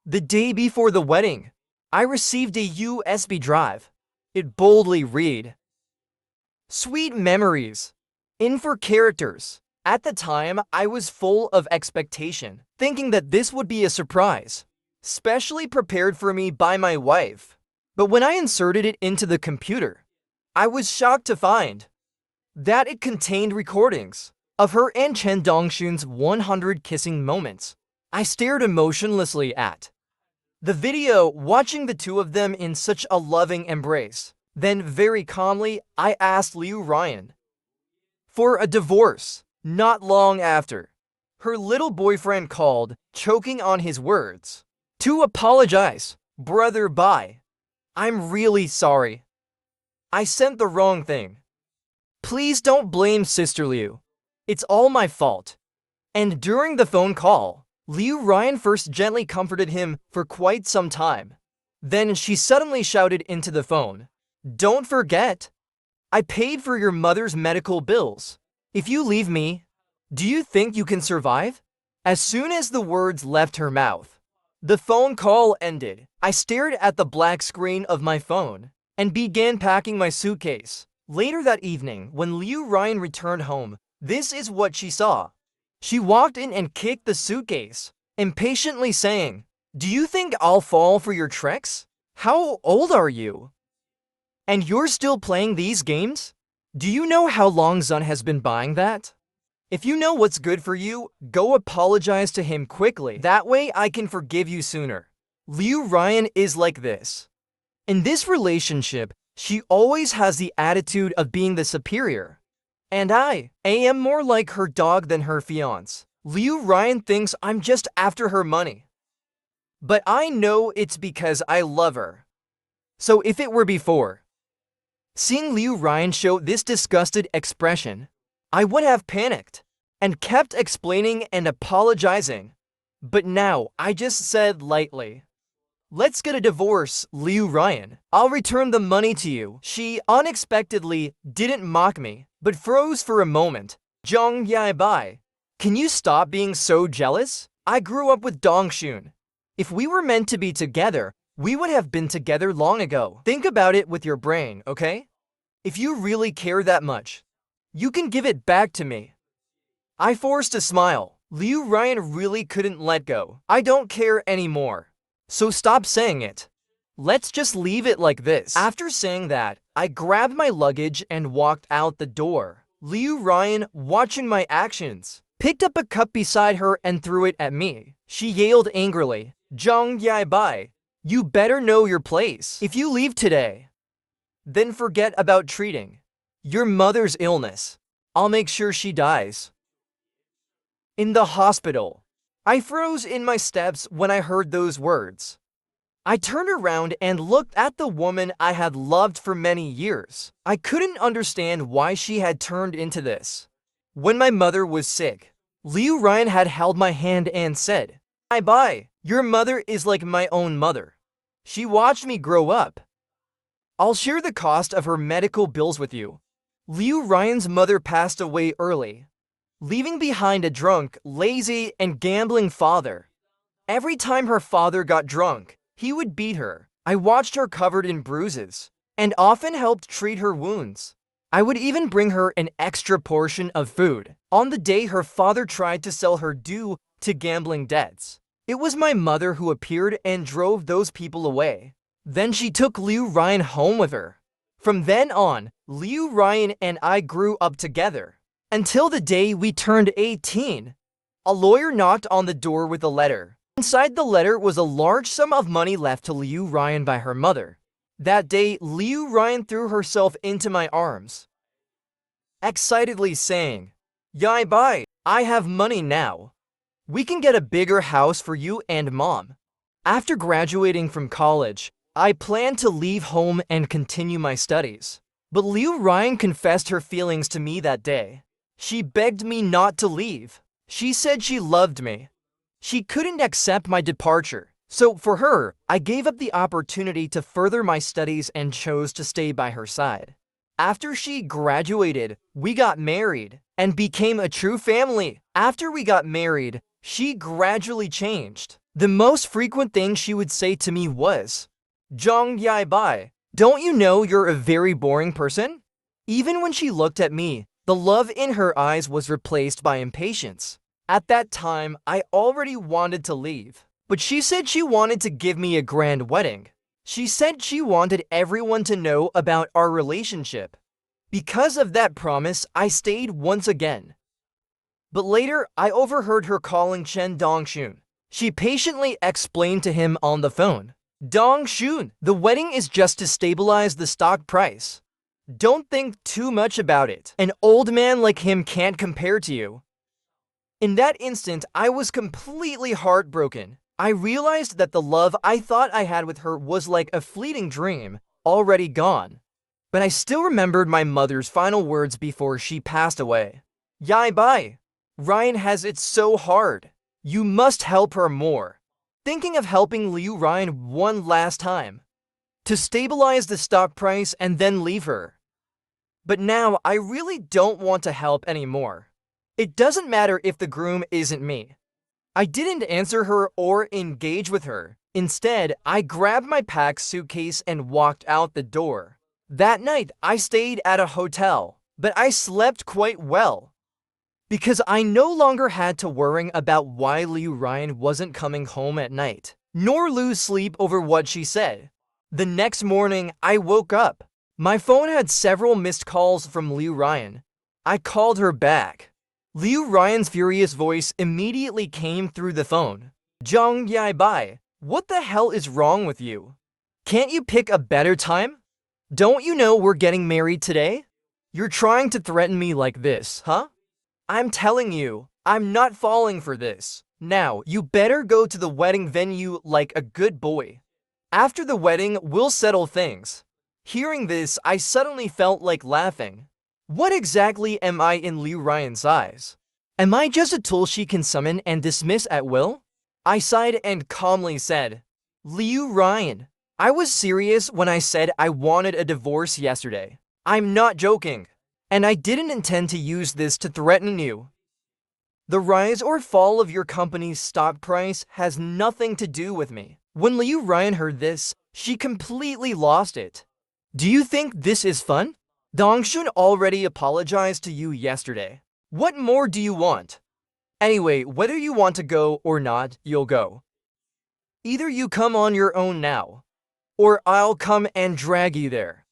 The day before the wedding, I received a USB drive. It boldly read, "Sweet memories. In for characters." At the time, I was full of expectation, thinking that this would be a surprise, specially prepared for me by my wife. But when I inserted it into the computer, I was shocked to find that it contained recordings of her and Chen Dongxun's 100 kissing moments. I stared emotionlessly at the video, watching the two of them in such a loving embrace. Then, very calmly, I asked Liu Ryan for a divorce. Not long after, her little boyfriend called, choking on his words, to apologize. "Brother, bye. I'm really sorry. I sent the wrong thing. Please don't blame Sister Liu. It's all my fault." And during the phone call, Liu Ryan first gently comforted him for quite some time. Then she suddenly shouted into the phone, "Don't forget, I paid for your mother's medical bills. If you leave me, do you think you can survive?" As soon as the words left her mouth, the phone call ended. I stared at the black screen of my phone and began packing my suitcase. Later that evening, when Liu Ryan returned home, this is what she saw. She walked in and kicked the suitcase, impatiently saying, "Do you think I'll fall for your tricks? How old are you? And you're still playing these games? Do you know how long Zun has been buying that? If you know what's good for you, go apologize to him quickly. That way I can forgive you sooner." Liu Ryan is like this. In this relationship, she always has the attitude of being the superior. And I am more like her dog than her fiancé. Liu Ryan thinks I'm just after her money. But I know it's because I love her. So if it were before, seeing Liu Ryan show this disgusted expression, I would have panicked and kept explaining and apologizing. But now I just said lightly, "Let's get a divorce, Liu Ryan. I'll return the money to you." She unexpectedly didn't mock me, but froze for a moment. "Zhang Yaibai, can you stop being so jealous? I grew up with Dongxun. If we were meant to be together, we would have been together long ago. Think about it with your brain, okay? If you really care that much, you can give it back to me." I forced a smile. Liu Ryan really couldn't let go. "I don't care anymore. So stop saying it. Let's just leave it like this." After saying that, I grabbed my luggage and walked out the door. Liu Ryan, watching my actions, picked up a cup beside her and threw it at me. She yelled angrily, "Zhang Yaibai, you better know your place. If you leave today, then forget about treating your mother's illness. I'll make sure she dies." In the hospital, I froze in my steps when I heard those words. I turned around and looked at the woman I had loved for many years. I couldn't understand why she had turned into this. When my mother was sick, Liu Ryan had held my hand and said, "Bye-bye, your mother is like my own mother. She watched me grow up. I'll share the cost of her medical bills with you." Liu Ryan's mother passed away early, leaving behind a drunk, lazy, and gambling father. Every time her father got drunk, he would beat her. I watched her covered in bruises and often helped treat her wounds. I would even bring her an extra portion of food on the day her father tried to sell her due to gambling debts. It was my mother who appeared and drove those people away. Then she took Liu Ryan home with her. From then on, Liu Ryan and I grew up together until the day we turned 18. A lawyer knocked on the door with a letter. Inside the letter was a large sum of money left to Liu Ryan by her mother. That day, Liu Ryan threw herself into my arms, excitedly saying, "Yaibai, I have money now. We can get a bigger house for you and mom." After graduating from college, I planned to leave home and continue my studies. But Liu Ryan confessed her feelings to me that day. She begged me not to leave. She said she loved me. She couldn't accept my departure. So for her, I gave up the opportunity to further my studies and chose to stay by her side. After she graduated, we got married and became a true family. After we got married, she gradually changed. The most frequent thing she would say to me was, "Zhang Yai Bai, don't you know you're a very boring person?" Even when she looked at me, the love in her eyes was replaced by impatience. At that time, I already wanted to leave, but she said she wanted to give me a grand wedding. She said she wanted everyone to know about our relationship. Because of that promise, I stayed once again. But later, I overheard her calling Chen Dongxun. She patiently explained to him on the phone, "Dongxun, the wedding is just to stabilize the stock price. Don't think too much about it. An old man like him can't compare to you." In that instant, I was completely heartbroken. I realized that the love I thought I had with her was like a fleeting dream, already gone. But I still remembered my mother's final words before she passed away. "Yai Bai, Ryan has it so hard. You must help her more." Thinking of helping Liu Ryan one last time, to stabilize the stock price and then leave her. But now I really don't want to help anymore. It doesn't matter if the groom isn't me. I didn't answer her or engage with her. Instead, I grabbed my packed suitcase and walked out the door. That night, I stayed at a hotel, but I slept quite well, because I no longer had to worry about why Liu Ryan wasn't coming home at night, nor lose sleep over what she said. The next morning, I woke up. My phone had several missed calls from Liu Ryan. I called her back. Liu Ryan's furious voice immediately came through the phone. "Zhang Yai Bai, what the hell is wrong with you? Can't you pick a better time? Don't you know we're getting married today? You're trying to threaten me like this, huh? I'm telling you, I'm not falling for this. Now, you better go to the wedding venue like a good boy. After the wedding, we'll settle things." Hearing this, I suddenly felt like laughing. What exactly am I in Liu Ryan's eyes? Am I just a tool she can summon and dismiss at will? I sighed and calmly said, "Liu Ryan, I was serious when I said I wanted a divorce yesterday. I'm not joking. And I didn't intend to use this to threaten you. The rise or fall of your company's stock price has nothing to do with me." When Liu Ryan heard this, she completely lost it. "Do you think this is fun? Dongxun already apologized to you yesterday. What more do you want? Anyway, whether you want to go or not, you'll go. Either you come on your own now, or I'll come and drag you there."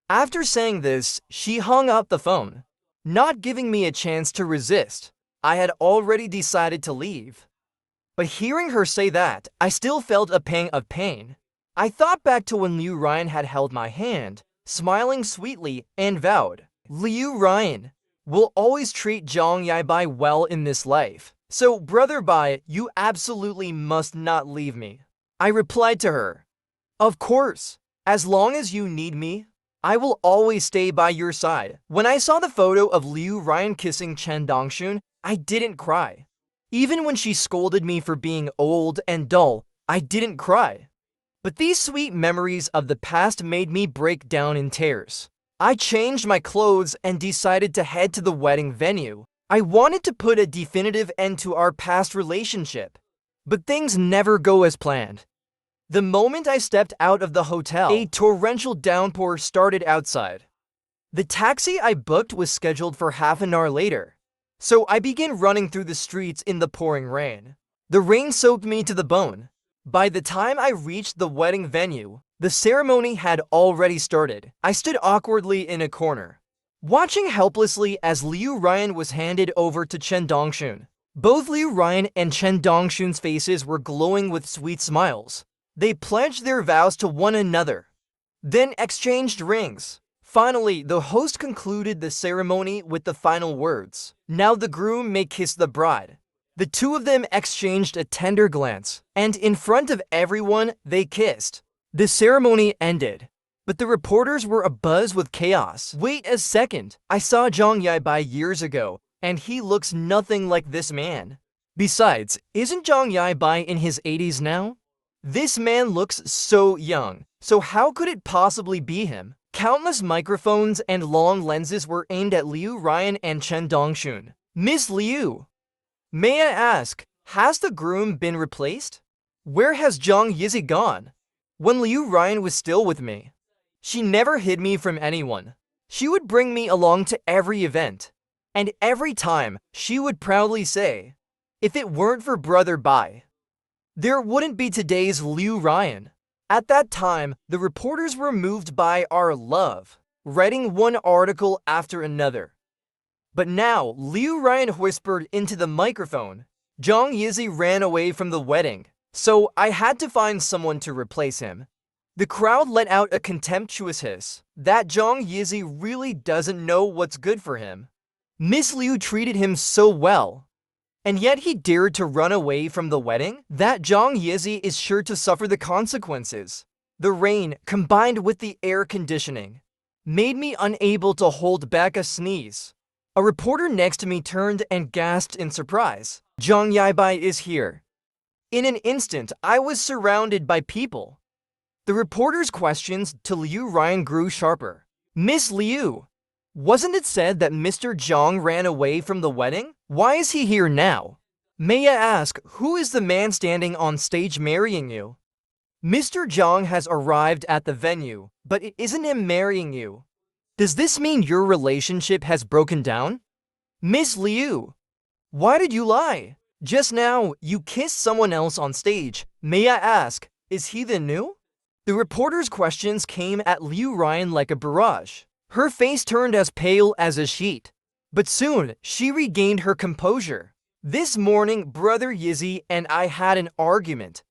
After saying this, she hung up the phone, not giving me a chance to resist. I had already decided to leave. But hearing her say that, I still felt a pang of pain. I thought back to when Liu Ryan had held my hand, smiling sweetly, and vowed, "Liu Ryan will always treat Zhang Yai Bai well in this life. So, brother Bai, you absolutely must not leave me." I replied to her, "Of course, as long as you need me, I will always stay by your side." When I saw the photo of Liu Ryan kissing Chen Dongxun, I didn't cry. Even when she scolded me for being old and dull, I didn't cry. But these sweet memories of the past made me break down in tears. I changed my clothes and decided to head to the wedding venue. I wanted to put a definitive end to our past relationship. But things never go as planned. The moment I stepped out of the hotel, a torrential downpour started outside. The taxi I booked was scheduled for half an hour later, so I began running through the streets in the pouring rain. The rain soaked me to the bone. By the time I reached the wedding venue, the ceremony had already started. I stood awkwardly in a corner, watching helplessly as Liu Ryan was handed over to Chen Dongxun. Both Liu Ryan and Chen Dongxun's faces were glowing with sweet smiles. They pledged their vows to one another, then exchanged rings. Finally, the host concluded the ceremony with the final words, "Now the groom may kiss the bride." The two of them exchanged a tender glance, and in front of everyone, they kissed. The ceremony ended, but the reporters were abuzz with chaos. "Wait a second, I saw Zhang Yai Bai years ago, and he looks nothing like this man. Besides, isn't Zhang Yai Bai in his 80s now? This man looks so young, so how could it possibly be him?" Countless microphones and long lenses were aimed at Liu Ryan and Chen Dongxun. "Miss Liu, may I ask, has the groom been replaced?" Where has Zhang Yizi gone? When Liu Ryan was still with me, she never hid me from anyone. She would bring me along to every event. And every time, she would proudly say, if it weren't for Brother Bai, there wouldn't be today's Liu Ryan. At that time, the reporters were moved by our love, writing one article after another. But now, Liu Ryan whispered into the microphone. Zhang Yizi ran away from the wedding, so I had to find someone to replace him. The crowd let out a contemptuous hiss that Zhang Yizi really doesn't know what's good for him. Miss Liu treated him so well, and yet he dared to run away from the wedding? That Zhang Yizi is sure to suffer the consequences. The rain, combined with the air conditioning, made me unable to hold back a sneeze. A reporter next to me turned and gasped in surprise. Zhang Yibai is here. In an instant, I was surrounded by people. The reporter's questions to Liu Ryan grew sharper. Miss Liu, wasn't it said that Mr. Zhang ran away from the wedding? Why is he here now? May I ask, who is the man standing on stage marrying you? Mr. Zhang has arrived at the venue, but it isn't him marrying you. Does this mean your relationship has broken down? Miss Liu, why did you lie? Just now, you kissed someone else on stage. May I ask, is he the new? The reporter's questions came at Liu Ryan like a barrage. Her face turned as pale as a sheet. But soon, she regained her composure. This morning, Brother Yizi and I had an argument.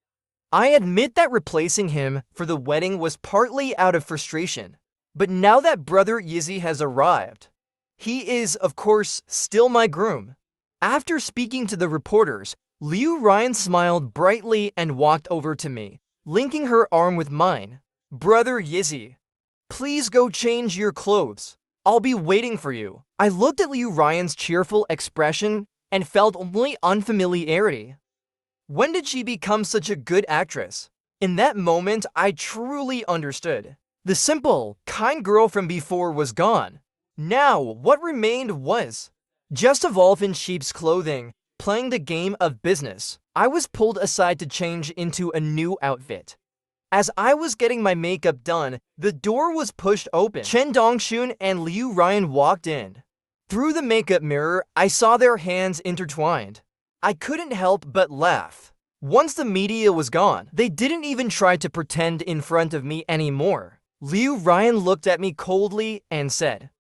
I admit that replacing him for the wedding was partly out of frustration. But now that Brother Yizi has arrived, he is, of course, still my groom. After speaking to the reporters, Liu Ryan smiled brightly and walked over to me, linking her arm with mine. Brother Yizi, please go change your clothes. I'll be waiting for you. I looked at Liu Ryan's cheerful expression and felt only unfamiliarity. When did she become such a good actress? In that moment, I truly understood. The simple, kind girl from before was gone. Now, what remained was just a wolf in sheep's clothing, playing the game of business. I was pulled aside to change into a new outfit. As I was getting my makeup done, the door was pushed open. Chen Dongxun and Liu Ryan walked in. Through the makeup mirror, I saw their hands intertwined. I couldn't help but laugh. Once the media was gone, they didn't even try to pretend in front of me anymore. Liu Ryan looked at me coldly and said,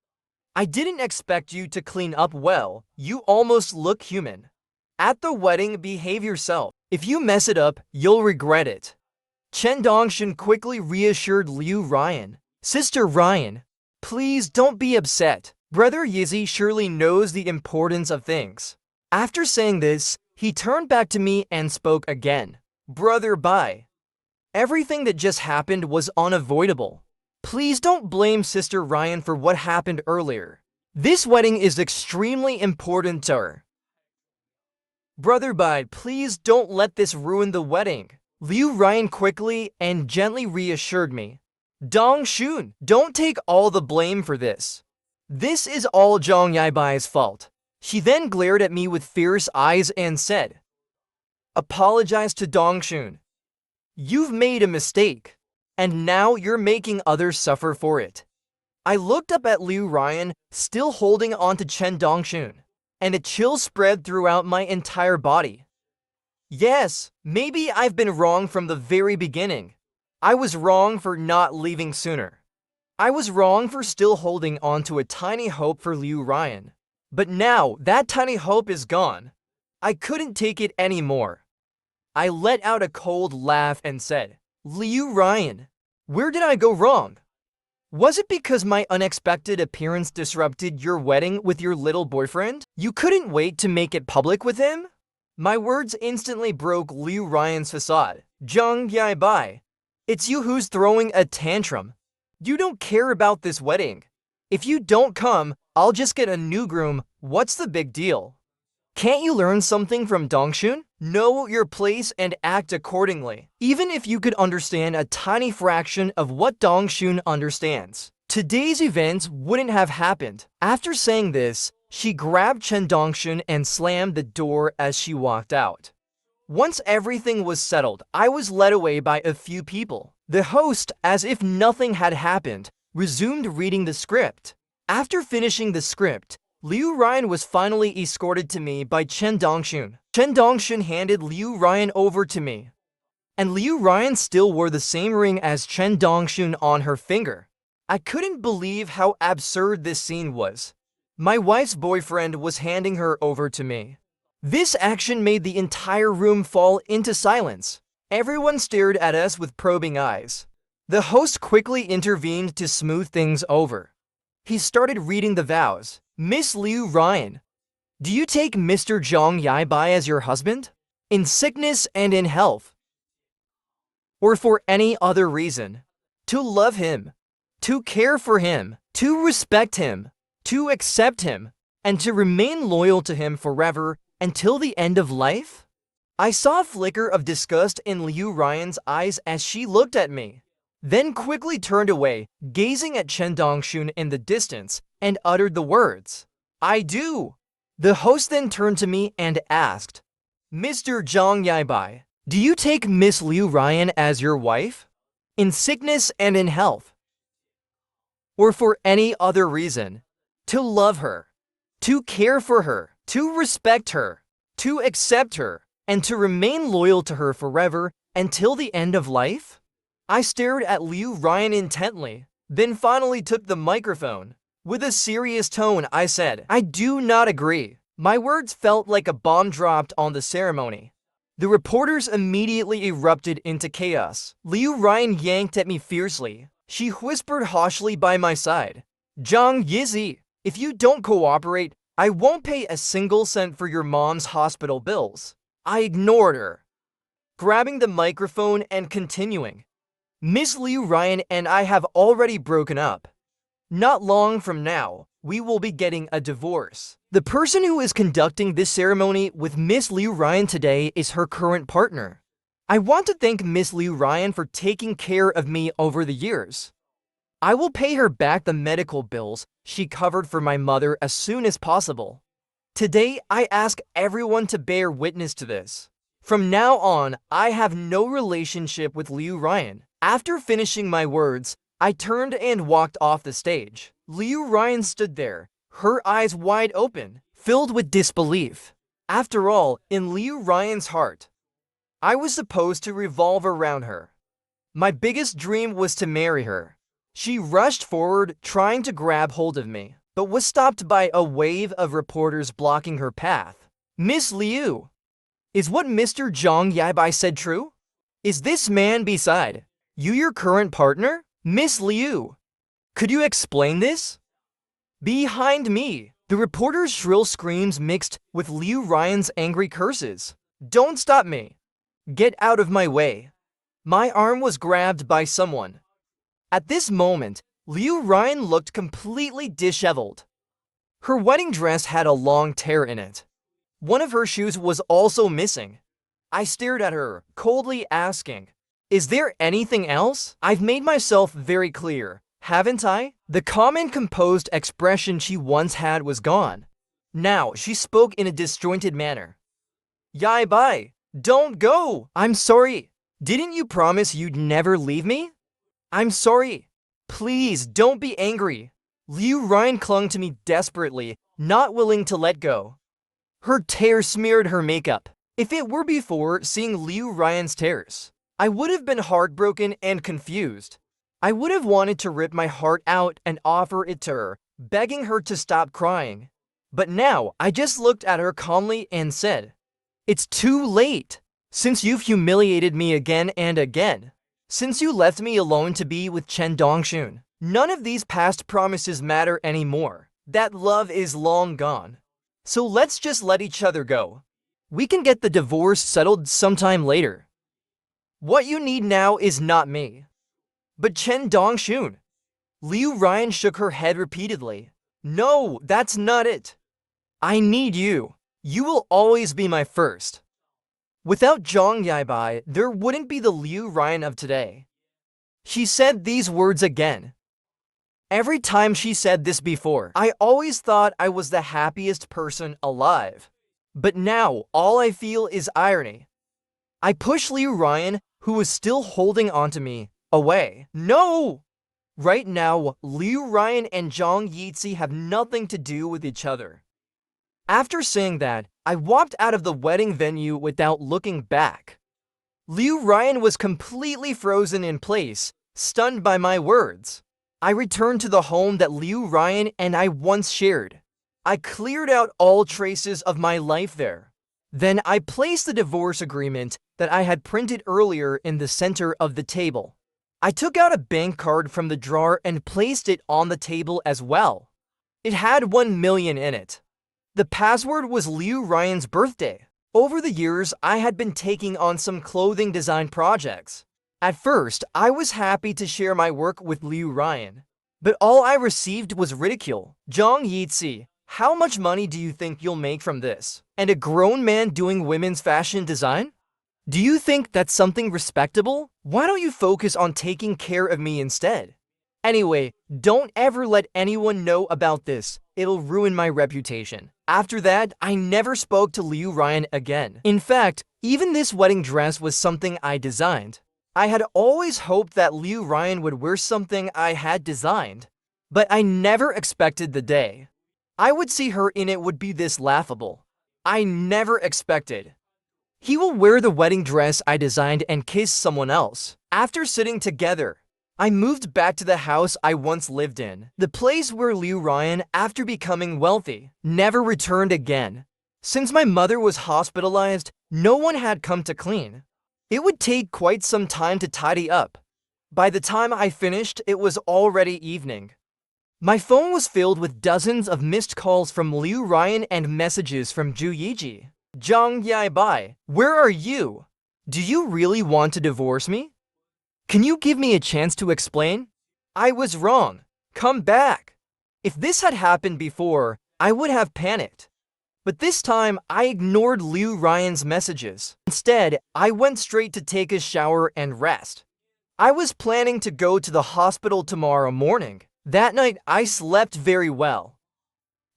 I didn't expect you to clean up well. You almost look human. At the wedding, behave yourself. If you mess it up, you'll regret it. Chen Dongxun quickly reassured Liu Ryan. Sister Ryan, please don't be upset. Brother Yizi surely knows the importance of things. After saying this, he turned back to me and spoke again. Brother Bai, everything that just happened was unavoidable. Please don't blame Sister Ryan for what happened earlier. This wedding is extremely important to her. Brother Bai, please don't let this ruin the wedding. Liu Ryan quickly and gently reassured me. Dongxun, don't take all the blame for this. This is all Zhang Yibai's fault. She then glared at me with fierce eyes and said, apologize to Dongxun. You've made a mistake, and now you're making others suffer for it. I looked up at Liu Ryan, still holding on to Chen Dongxun, and a chill spread throughout my entire body. Yes, maybe I've been wrong from the very beginning. I was wrong for not leaving sooner. I was wrong for still holding on to a tiny hope for Liu Ryan. But now that tiny hope is gone. I couldn't take it anymore. I let out a cold laugh and said, Liu Ryan, where did I go wrong? Was it because my unexpected appearance disrupted your wedding with your little boyfriend? You couldn't wait to make it public with him? My words instantly broke Liu Ryan's facade. Zhang Yibai, it's you who's throwing a tantrum. You don't care about this wedding. If you don't come, I'll just get a new groom. What's the big deal? Can't you learn something from Dongxun? Know your place and act accordingly. Even if you could understand a tiny fraction of what Dongxun understands, today's events wouldn't have happened. After saying this, she grabbed Chen Dongxun and slammed the door as she walked out. Once everything was settled, I was led away by a few people. The host, as if nothing had happened, resumed reading the script. After finishing the script, Liu Ryan was finally escorted to me by Chen Dongxun. Chen Dongxun handed Liu Ryan over to me. And Liu Ryan still wore the same ring as Chen Dongxun on her finger. I couldn't believe how absurd this scene was. My wife's boyfriend was handing her over to me. This action made the entire room fall into silence. Everyone stared at us with probing eyes. The host quickly intervened to smooth things over. He started reading the vows. Miss Liu Ryan, do you take Mr. Zhang Yaibai as your husband? In sickness and in health? Or for any other reason? To love him, to care for him, to respect him, to accept him, and to remain loyal to him forever until the end of life? I saw a flicker of disgust in Liu Ryan's eyes as she looked at me, then quickly turned away, gazing at Chen Dongxun in the distance, and uttered the words, "I do." The host then turned to me and asked, "Mr. Zhang Yaibai, do you take Miss Liu Ryan as your wife? In sickness and in health? Or for any other reason? To love her, to care for her, to respect her, to accept her, and to remain loyal to her forever until the end of life?" I stared at Liu Ryan intently, then finally took the microphone. With a serious tone, I said, "I do not agree." My words felt like a bomb dropped on the ceremony. The reporters immediately erupted into chaos. Liu Ryan yanked at me fiercely. She whispered harshly by my side, "Zhang Yizi, if you don't cooperate, I won't pay a single cent for your mom's hospital bills." I ignored her, grabbing the microphone and continuing, "Miss Liu Ryan and I have already broken up. Not long from now, we will be getting a divorce. The person who is conducting this ceremony with Miss Liu Ryan today is her current partner. I want to thank Miss Liu Ryan for taking care of me over the years. I will pay her back the medical bills she covered for my mother as soon as possible. Today, I ask everyone to bear witness to this. From now on, I have no relationship with Liu Ryan." After finishing my words, I turned and walked off the stage. Liu Ryan stood there, her eyes wide open, filled with disbelief. After all, in Liu Ryan's heart, I was supposed to revolve around her. My biggest dream was to marry her. She rushed forward, trying to grab hold of me, but was stopped by a wave of reporters blocking her path. "Miss Liu, is what Mr. Zhang Yaibai said true? Is this man beside you your current partner? Miss Liu, could you explain this?" Behind me, the reporters' shrill screams mixed with Liu Ryan's angry curses. "Don't stop me! Get out of my way!" My arm was grabbed by someone. At this moment, Liu Ryan looked completely disheveled. Her wedding dress had a long tear in it. One of her shoes was also missing. I stared at her, coldly asking, "Is there anything else? I've made myself very clear, haven't I?" The calm and composed expression she once had was gone. Now she spoke in a disjointed manner. "Yaibai, don't go! I'm sorry. Didn't you promise you'd never leave me? I'm sorry. Please don't be angry." Liu Ryan clung to me desperately, not willing to let go. Her tears smeared her makeup. If it were before seeing Liu Ryan's tears, I would have been heartbroken and confused. I would have wanted to rip my heart out and offer it to her, begging her to stop crying. But now, I just looked at her calmly and said, "It's too late. Since you've humiliated me again and again, since you left me alone to be with Chen Dongxun, none of these past promises matter anymore. That love is long gone. So let's just let each other go. We can get the divorce settled sometime later. What you need now is not me, but Chen Dongxun." Liu Ryan shook her head repeatedly. "No, that's not it. I need you. You will always be my first. Without Zhang Yaibai, there wouldn't be the Liu Ryan of today." She said these words again. Every time she said this before, I always thought I was the happiest person alive. But now, all I feel is irony. I pushed Liu Ryan, who was still holding onto me, away. No! Right now, Liu Ryan and Zhang Yizi have nothing to do with each other. After saying that, I walked out of the wedding venue without looking back. Liu Ryan was completely frozen in place, stunned by my words. I returned to the home that Liu Ryan and I once shared. I cleared out all traces of my life there. Then I placed the divorce agreement that I had printed earlier in the center of the table. I took out a bank card from the drawer and placed it on the table as well. It had 1 million in it. The password was Liu Ryan's birthday. Over the years, I had been taking on some clothing design projects. At first, I was happy to share my work with Liu Ryan. But all I received was ridicule. Zhang Yizi, how much money do you think you'll make from this? And a grown man doing women's fashion design? Do you think that's something respectable? Why don't you focus on taking care of me instead? Anyway, don't ever let anyone know about this. It'll ruin my reputation. After that, I never spoke to Liu Ryan again. In fact, even this wedding dress was something I designed. I had always hoped that Liu Ryan would wear something I had designed, but I never expected the day I would see her in it would be this laughable. I never expected. He will wear the wedding dress I designed and kiss someone else. After sitting together, I moved back to the house I once lived in, the place where Liu Ryan, after becoming wealthy, never returned again. Since my mother was hospitalized, no one had come to clean. It would take quite some time to tidy up. By the time I finished, it was already evening. My phone was filled with dozens of missed calls from Liu Ryan and messages from Zhu Yiji. Zhang Yibai, where are you? Do you really want to divorce me? Can you give me a chance to explain? I was wrong. Come back. If this had happened before, I would have panicked. But this time, I ignored Liu Ryan's messages. Instead, I went straight to take a shower and rest. I was planning to go to the hospital tomorrow morning. That night, I slept very well.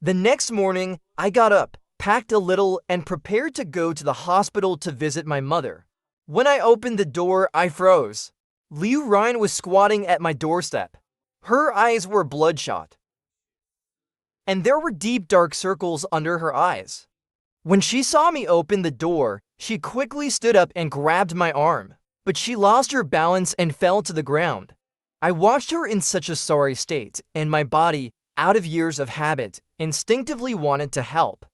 The next morning, I got up, packed a little, and prepared to go to the hospital to visit my mother. When I opened the door, I froze. Liu Ryan was squatting at my doorstep. Her eyes were bloodshot, and there were deep dark circles under her eyes. When she saw me open the door, she quickly stood up and grabbed my arm, but she lost her balance and fell to the ground. I watched her in such a sorry state, and my body, out of years of habit, instinctively wanted to help.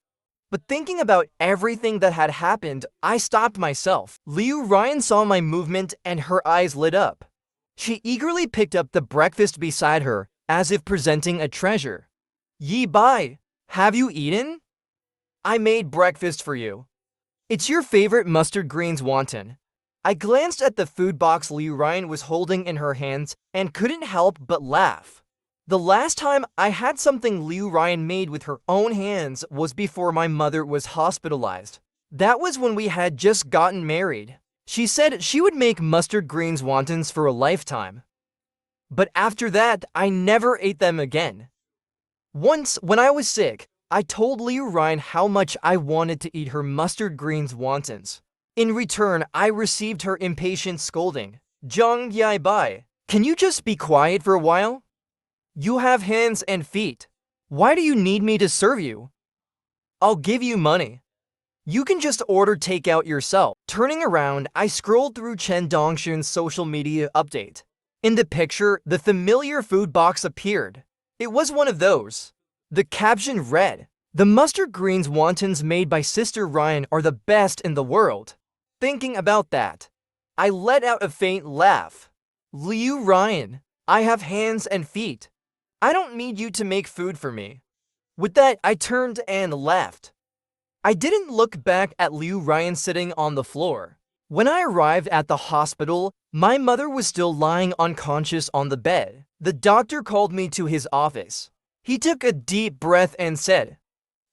But thinking about everything that had happened, I stopped myself. Liu Ryan saw my movement and her eyes lit up. She eagerly picked up the breakfast beside her, as if presenting a treasure. Yi Bai, have you eaten? I made breakfast for you. It's your favorite mustard greens wonton. I glanced at the food box Liu Ryan was holding in her hands and couldn't help but laugh. The last time I had something Liu Ryan made with her own hands was before my mother was hospitalized. That was when we had just gotten married. She said she would make mustard greens wontons for a lifetime. But after that, I never ate them again. Once, when I was sick, I told Liu Ryan how much I wanted to eat her mustard greens wontons. In return, I received her impatient scolding. Zhang Yibai, can you just be quiet for a while? You have hands and feet. Why do you need me to serve you? I'll give you money. You can just order takeout yourself. Turning around, I scrolled through Chen Dongxun's social media update. In the picture, the familiar food box appeared. It was one of those. The caption read, "The mustard greens wontons made by Sister Ryan are the best in the world." Thinking about that, I let out a faint laugh. Liu Ryan, I have hands and feet. I don't need you to make food for me. With that, I turned and left. I didn't look back at Liu Ryan sitting on the floor. When I arrived at the hospital, my mother was still lying unconscious on the bed. The doctor called me to his office. He took a deep breath and said,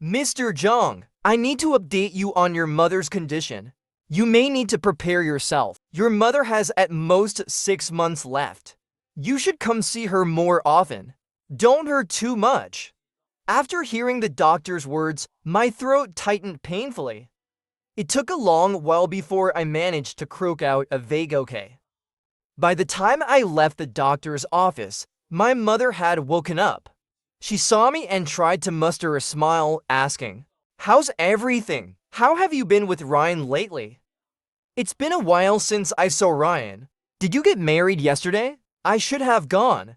"Mr. Zhang, I need to update you on your mother's condition. You may need to prepare yourself. Your mother has at most 6 months left. You should come see her more often. Don't hurt too much." After hearing the doctor's words, my throat tightened painfully. It took a long while before I managed to croak out a vague okay. By the time I left the doctor's office, my mother had woken up. She saw me and tried to muster a smile, asking, "How's everything? How have you been with Ryan lately?" "It's been a while since I saw Ryan. Did you get married yesterday?" "I should have gone.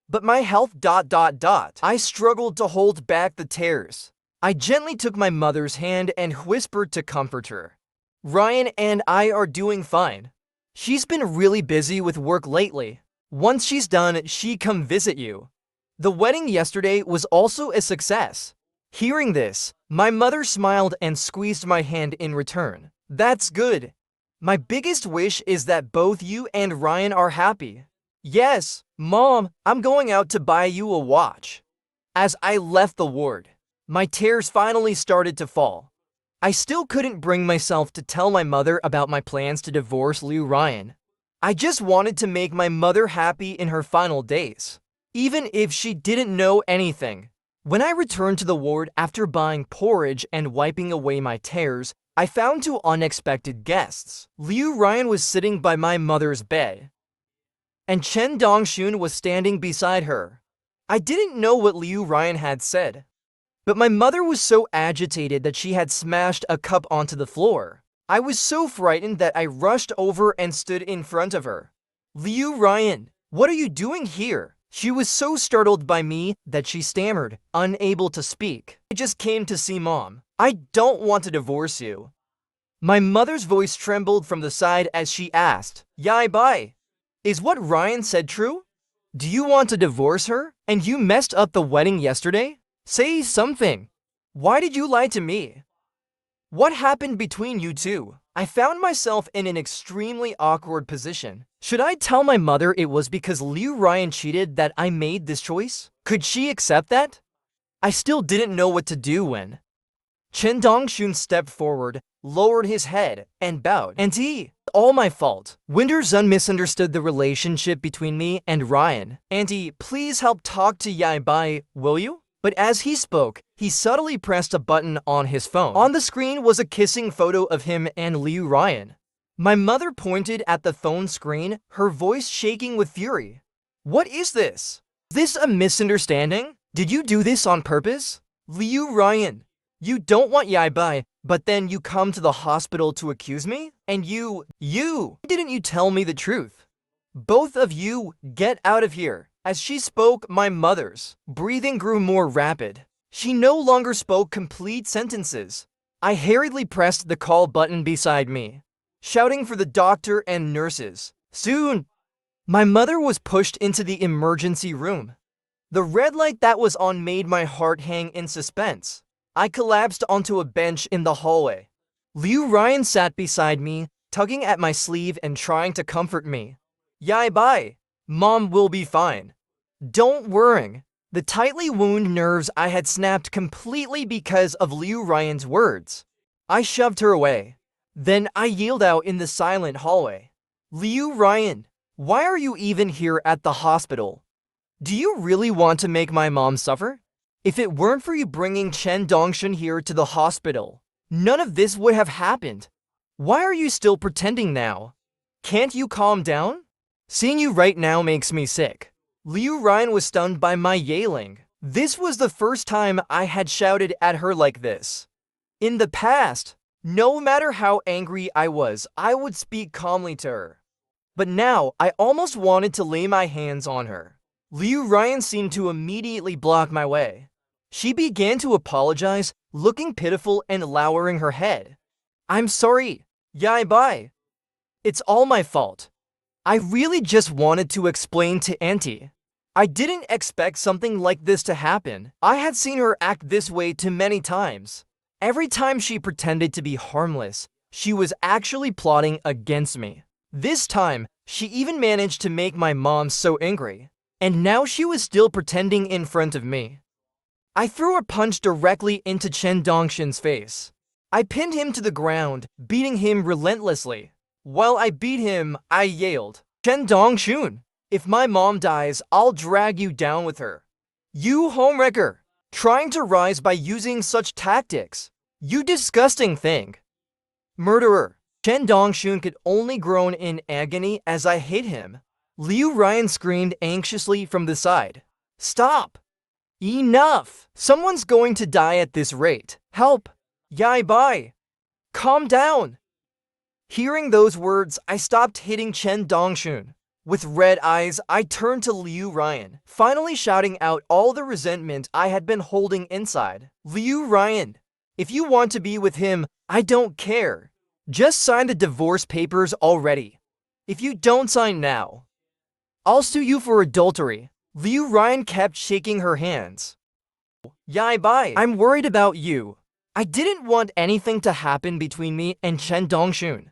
But my health. I struggled to hold back the tears. I gently took my mother's hand and whispered to comfort her. "Ryan and I are doing fine. She's been really busy with work lately. Once she's done, she come visit you." The wedding yesterday was also a success. Hearing this, my mother smiled and squeezed my hand in return. "That's good. My biggest wish is that both you and Ryan are happy." "Yes, Mom, I'm going out to buy you a watch." As I left the ward, my tears finally started to fall. I still couldn't bring myself to tell my mother about my plans to divorce Liu Ryan. I just wanted to make my mother happy in her final days, even if she didn't know anything. When I returned to the ward after buying porridge and wiping away my tears, I found two unexpected guests. Liu Ryan was sitting by my mother's bed, and Chen Dongxun was standing beside her. I didn't know what Liu Ryan had said, but my mother was so agitated that she had smashed a cup onto the floor. I was so frightened that I rushed over and stood in front of her. "Liu Ryan, what are you doing here?" She was so startled by me that she stammered, unable to speak. "I just came to see Mom. I don't want to divorce you." My mother's voice trembled from the side as she asked, "Yai Bai, is what Ryan said true? Do you want to divorce her? And you messed up the wedding yesterday? Say something. Why did you lie to me? What happened between you two?" I found myself in an extremely awkward position. Should I tell my mother it was because Liu Ryan cheated that I made this choice? Could she accept that? I still didn't know what to do when Chen Dongxun stepped forward, lowered his head, and bowed. "Auntie, all my fault. Winter Sun misunderstood the relationship between me and Ryan. Auntie, please help talk to Yai Bai, will you?" But as he spoke, he subtly pressed a button on his phone. On the screen was a kissing photo of him and Liu Ryan. My mother pointed at the phone screen, her voice shaking with fury. "What is this? Is this a misunderstanding? Did you do this on purpose? Liu Ryan, you don't want Yai Bai, but then you come to the hospital to accuse me? And you, didn't you tell me the truth? Both of you, get out of here." As she spoke, my mother's breathing grew more rapid. She no longer spoke complete sentences. I hurriedly pressed the call button beside me, shouting for the doctor and nurses. Soon, my mother was pushed into the emergency room. The red light that was on made my heart hang in suspense. I collapsed onto a bench in the hallway. Liu Ryan sat beside me, tugging at my sleeve and trying to comfort me. "Yai Bai, Mom will be fine. Don't worry." The tightly wound nerves I had snapped completely because of Liu Ryan's words. I shoved her away. Then I yelled out in the silent hallway. "Liu Ryan, why are you even here at the hospital? Do you really want to make my mom suffer? If it weren't for you bringing Chen Dongxun here to the hospital, none of this would have happened. Why are you still pretending now? Can't you calm down? Seeing you right now makes me sick." Liu Ryan was stunned by my yelling. This was the first time I had shouted at her like this. In the past, no matter how angry I was, I would speak calmly to her. But now, I almost wanted to lay my hands on her. Liu Ryan seemed to immediately block my way. She began to apologize, looking pitiful and lowering her head. "I'm sorry, Yai Bai. It's all my fault. I really just wanted to explain to Auntie. I didn't expect something like this to happen. I had seen her act this way too many times. Every time she pretended to be harmless, she was actually plotting against me. This time, she even managed to make my mom so angry. And now she was still pretending in front of me." I threw a punch directly into Chen Dongxun's face. I pinned him to the ground, beating him relentlessly. While I beat him, I yelled, "Chen Dongxun, if my mom dies, I'll drag you down with her. You homewrecker, trying to rise by using such tactics. You disgusting thing." Murderer. Chen Dongshun could only groan in agony as I hit him. Liu Ryan screamed anxiously from the side. Stop! Enough! Someone's going to die at this rate. Help! Yai Bai! Calm down! Hearing those words, I stopped hitting Chen Dongshun. With red eyes, I turned to Liu Ryan, finally shouting out all the resentment I had been holding inside. Liu Ryan, if you want to be with him, I don't care. Just sign the divorce papers already. If you don't sign now, I'll sue you for adultery. Liu Ryan kept shaking her hands. Yai Bai, I'm worried about you. I didn't want anything to happen between me and Chen Dongshun.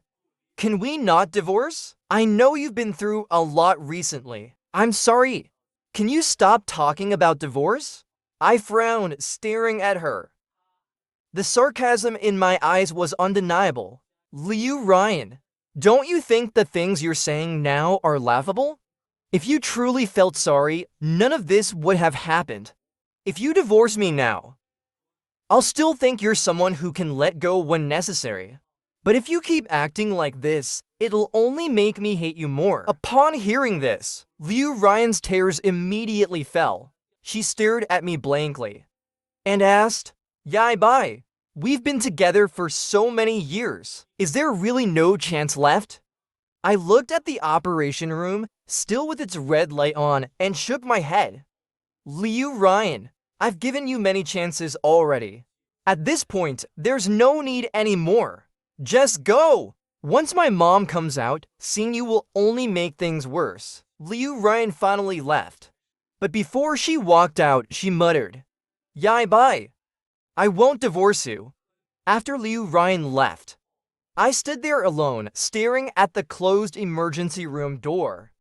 Can we not divorce? I know you've been through a lot recently. I'm sorry. Can you stop talking about divorce? I frowned, staring at her. The sarcasm in my eyes was undeniable. Liu Ryan, don't you think the things you're saying now are laughable? If you truly felt sorry, none of this would have happened. If you divorce me now, I'll still think you're someone who can let go when necessary. But if you keep acting like this, it'll only make me hate you more. Upon hearing this, Liu Ryan's tears immediately fell. She stared at me blankly and asked, Yai Bai, we've been together for so many years. Is there really no chance left? I looked at the operation room, still with its red light on, and shook my head. Liu Ryan, I've given you many chances already. At this point, there's no need anymore. Just go! Once my mom comes out, seeing you will only make things worse. Liu Ryan finally left. But before she walked out, she muttered, Yai Bai, I won't divorce you. After Liu Ryan left, I stood there alone, staring at the closed emergency room door.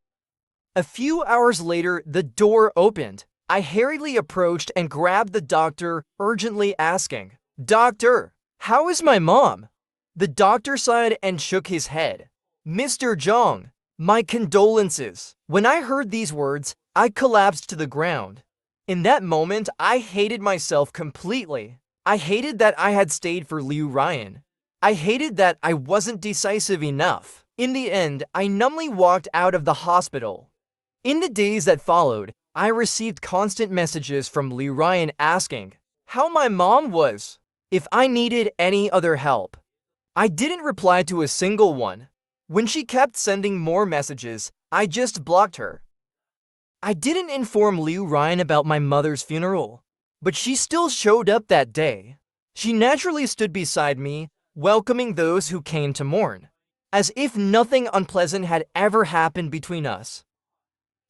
A few hours later, the door opened. I hurriedly approached and grabbed the doctor, urgently asking, Doctor, how is my mom? The doctor sighed and shook his head. Mr. Zhang, my condolences. When I heard these words, I collapsed to the ground. In that moment, I hated myself completely. I hated that I had stayed for Liu Ryan. I hated that I wasn't decisive enough. In the end, I numbly walked out of the hospital. In the days that followed, I received constant messages from Liu Ryan asking how my mom was, if I needed any other help. I didn't reply to a single one. When she kept sending more messages, I just blocked her. I didn't inform Liu Ryan about my mother's funeral, but she still showed up that day. She naturally stood beside me, welcoming those who came to mourn, as if nothing unpleasant had ever happened between us.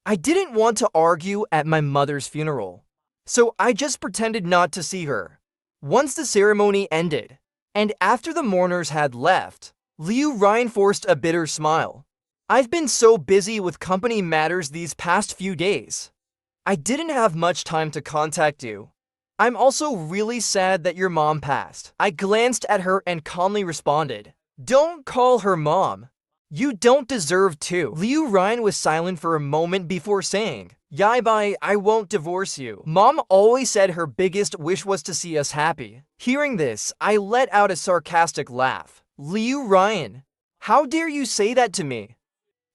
I didn't want to argue at my mother's funeral, so I just pretended not to see her. Once the ceremony ended, and after the mourners had left, Liu Ryan forced a bitter smile. I've been so busy with company matters these past few days. I didn't have much time to contact you. I'm also really sad that your mom passed. I glanced at her and calmly responded, Don't call her mom. You don't deserve to. Liu Ryan was silent for a moment before saying, Yai Bai, I won't divorce you. Mom always said her biggest wish was to see us happy. Hearing this, I let out a sarcastic laugh. Liu Ryan, how dare you say that to me?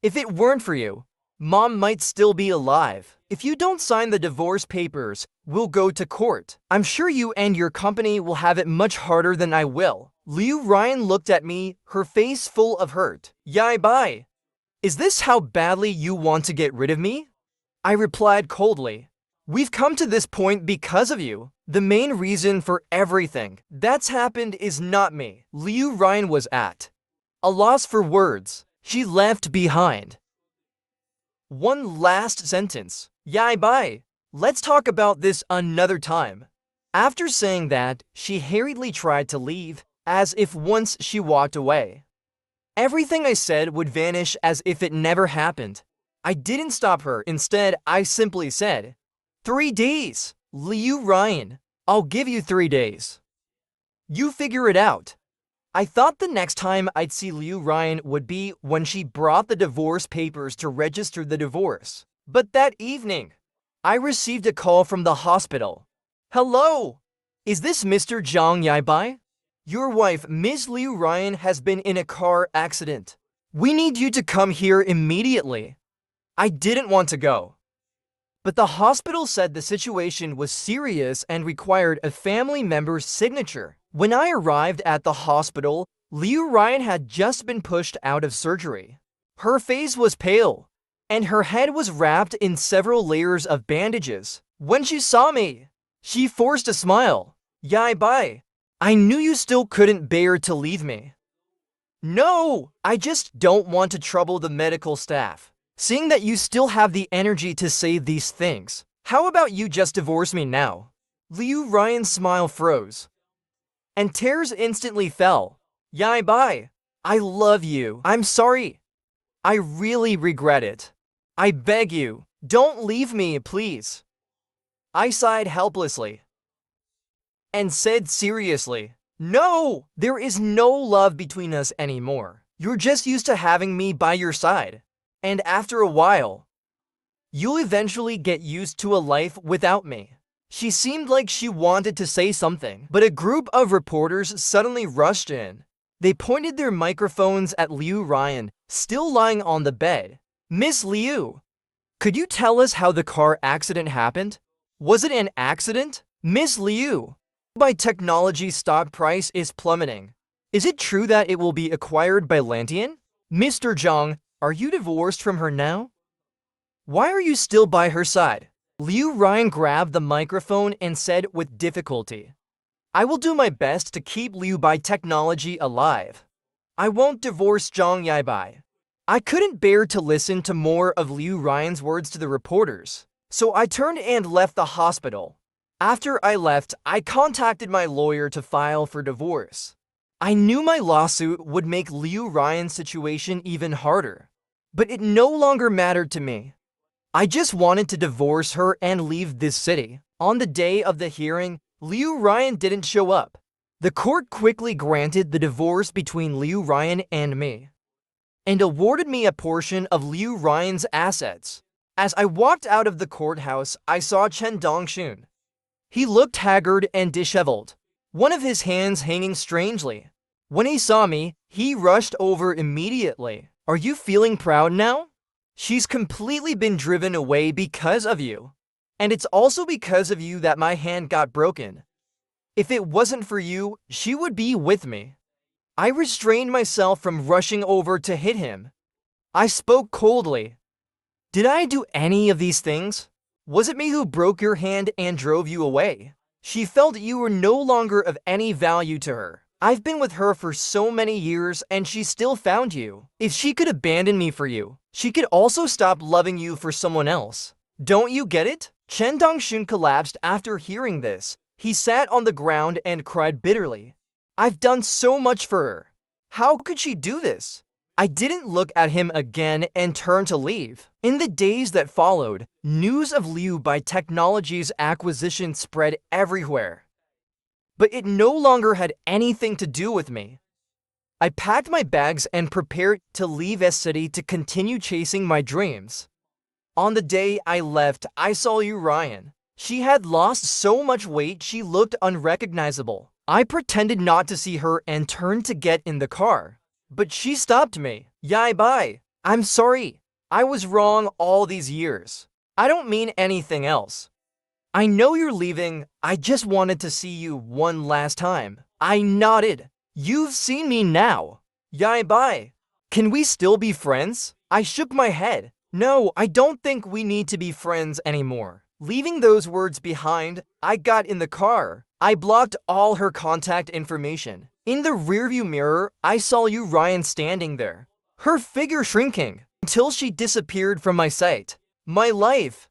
If it weren't for you, Mom might still be alive. If you don't sign the divorce papers, we'll go to court. I'm sure you and your company will have it much harder than I will. Liu Ryan looked at me, her face full of hurt. Yai Bai, is this how badly you want to get rid of me? I replied coldly. We've come to this point because of you. The main reason for everything that's happened is not me. Liu Ryan was at a loss for words. She left behind one last sentence. Yai Bai, let's talk about this another time. After saying that, she hurriedly tried to leave, as if once she walked away, everything I said would vanish as if it never happened. I didn't stop her. Instead, I simply said, 3 days. Liu Ryan, I'll give you 3 days. You figure it out. I thought the next time I'd see Liu Ryan would be when she brought the divorce papers to register the divorce. But that evening, I received a call from the hospital. Hello, is this Mr. Zhang Yaibai? Your wife, Miss Liu Ryan, has been in a car accident. We need you to come here immediately. I didn't want to go, but the hospital said the situation was serious and required a family member's signature. When I arrived at the hospital, Liu Ryan had just been pushed out of surgery. Her face was pale, and her head was wrapped in several layers of bandages. When she saw me, she forced a smile. Yai bye. I knew you still couldn't bear to leave me. No, I just don't want to trouble the medical staff. Seeing that you still have the energy to say these things, how about you just divorce me now? Liu Ryan's smile froze, and tears instantly fell. Yai bye. I love you. I'm sorry. I really regret it. I beg you, don't leave me, please. I sighed helplessly and said seriously, no, there is no love between us anymore. You're just used to having me by your side. And after a while, you'll eventually get used to a life without me. She seemed like she wanted to say something, but a group of reporters suddenly rushed in. They pointed their microphones at Liu Ryan, still lying on the bed. Miss Liu, could you tell us how the car accident happened? Was it an accident? Miss Liu, by technology stock price is plummeting. Is it true that it will be acquired by Lantian? Mr. Zhang, are you divorced from her now? Why are you still by her side? Liu Ryan grabbed the microphone and said with difficulty, I will do my best to keep Liu Bai technology alive. I won't divorce Zhang Yaibai. I couldn't bear to listen to more of Liu Ryan's words to the reporters, so I turned and left the hospital. After I left, I contacted my lawyer to file for divorce. I knew my lawsuit would make Liu Ryan's situation even harder, but it no longer mattered to me. I just wanted to divorce her and leave this city. On the day of the hearing, Liu Ryan didn't show up. The court quickly granted the divorce between Liu Ryan and me, and awarded me a portion of Liu Ryan's assets. As I walked out of the courthouse, I saw Chen Dongxun. He looked haggard and disheveled, one of his hands hanging strangely. When he saw me, he rushed over immediately. Are you feeling proud now? She's completely been driven away because of you. And it's also because of you that my hand got broken. If it wasn't for you, she would be with me. I restrained myself from rushing over to hit him. I spoke coldly. Did I do any of these things? Was it me who broke your hand and drove you away? She felt you were no longer of any value to her. I've been with her for so many years and she still found you. If she could abandon me for you, she could also stop loving you for someone else. Don't you get it? Chen Dongxun collapsed after hearing this. He sat on the ground and cried bitterly. I've done so much for her. How could she do this? I didn't look at him again and turned to leave. In the days that followed, news of Liu Bai Technology's acquisition spread everywhere. But it no longer had anything to do with me. I packed my bags and prepared to leave S City to continue chasing my dreams. On the day I left, I saw Liu Ryan. She had lost so much weight she looked unrecognizable. I pretended not to see her and turned to get in the car. But she stopped me. Yai bye. I'm sorry. I was wrong all these years. I don't mean anything else. I know you're leaving. I just wanted to see you one last time. I nodded. You've seen me now. Yai bye. Can we still be friends? I shook my head. No, I don't think we need to be friends anymore. Leaving those words behind, I got in the car. I blocked all her contact information. In the rearview mirror, I saw Liu Ryan standing there, her figure shrinking until she disappeared from my sight. My life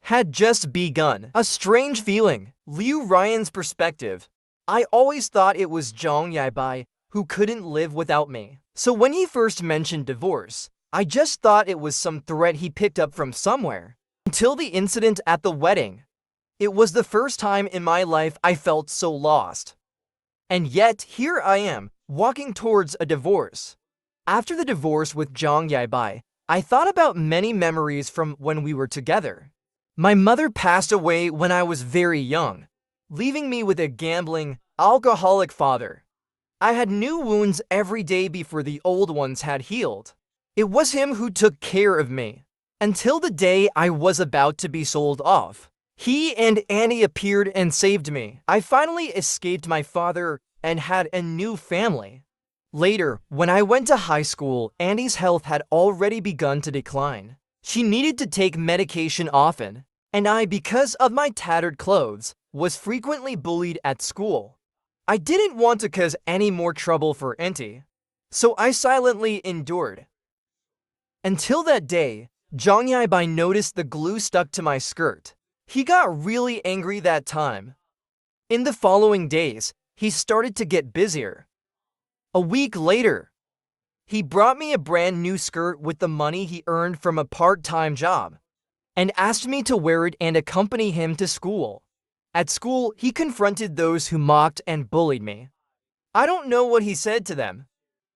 had just begun. A strange feeling. Liu Ryan's perspective. I always thought it was Zhang Yaibai who couldn't live without me. So when he first mentioned divorce, I just thought it was some threat he picked up from somewhere. Until the incident at the wedding. It was the first time in my life I felt so lost. And yet, here I am, walking towards a divorce. After the divorce with Zhang Yaibai, I thought about many memories from when we were together. My mother passed away when I was very young, leaving me with a gambling, alcoholic father. I had new wounds every day before the old ones had healed. It was him who took care of me until the day I was about to be sold off. He and Annie appeared and saved me. I finally escaped my father and had a new family. Later, when I went to high school, Annie's health had already begun to decline. She needed to take medication often, and I, because of my tattered clothes, was frequently bullied at school. I didn't want to cause any more trouble for Auntie, so I silently endured. Until that day, Jong Yabai noticed the glue stuck to my skirt. He got really angry that time. In the following days, he started to get busier. A week later, he brought me a brand new skirt with the money he earned from a part-time job and asked me to wear it and accompany him to school. At school, he confronted those who mocked and bullied me. I don't know what he said to them,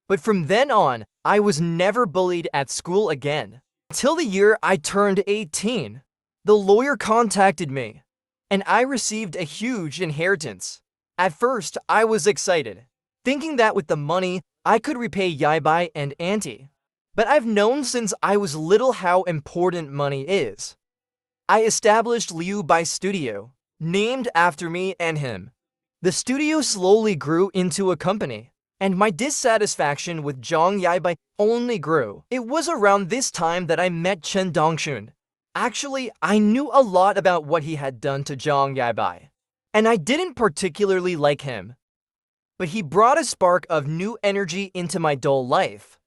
but from then on, I was never bullied at school again. Until the year I turned 18, the lawyer contacted me, and I received a huge inheritance. At first, I was excited, thinking that with the money, I could repay Yabai and Auntie. But I've known since I was little how important money is. I established Liu Bai Studio, named after me and him. The studio slowly grew into a company, and my dissatisfaction with Jong Yabai only grew. It was around this time that I met Chen Dongshun. Actually, I knew a lot about what he had done to Jong Yabai, and I didn't particularly like him. But he brought a spark of new energy into my dull life,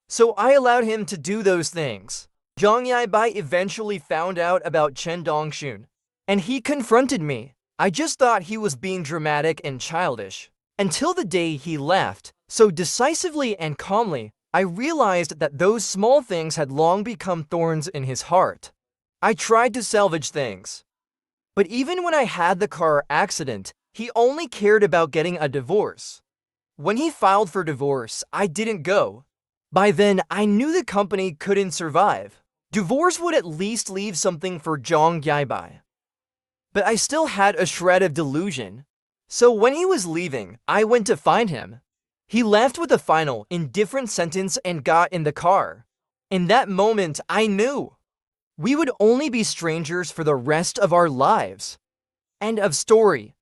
so I allowed him to do those things. Jong Yabai eventually found out about Chen Dongshun, and he confronted me. I just thought he was being dramatic and childish. Until the day he left, so decisively and calmly, I realized that those small things had long become thorns in his heart. I tried to salvage things. But even when I had the car accident, he only cared about getting a divorce. When he filed for divorce, I didn't go. By then, I knew the company couldn't survive. Divorce would at least leave something for Jong Yabai. But I still had a shred of delusion. So when he was leaving, I went to find him. He left with a final, indifferent sentence and got in the car. In that moment, I knew we would only be strangers for the rest of our lives. End of story.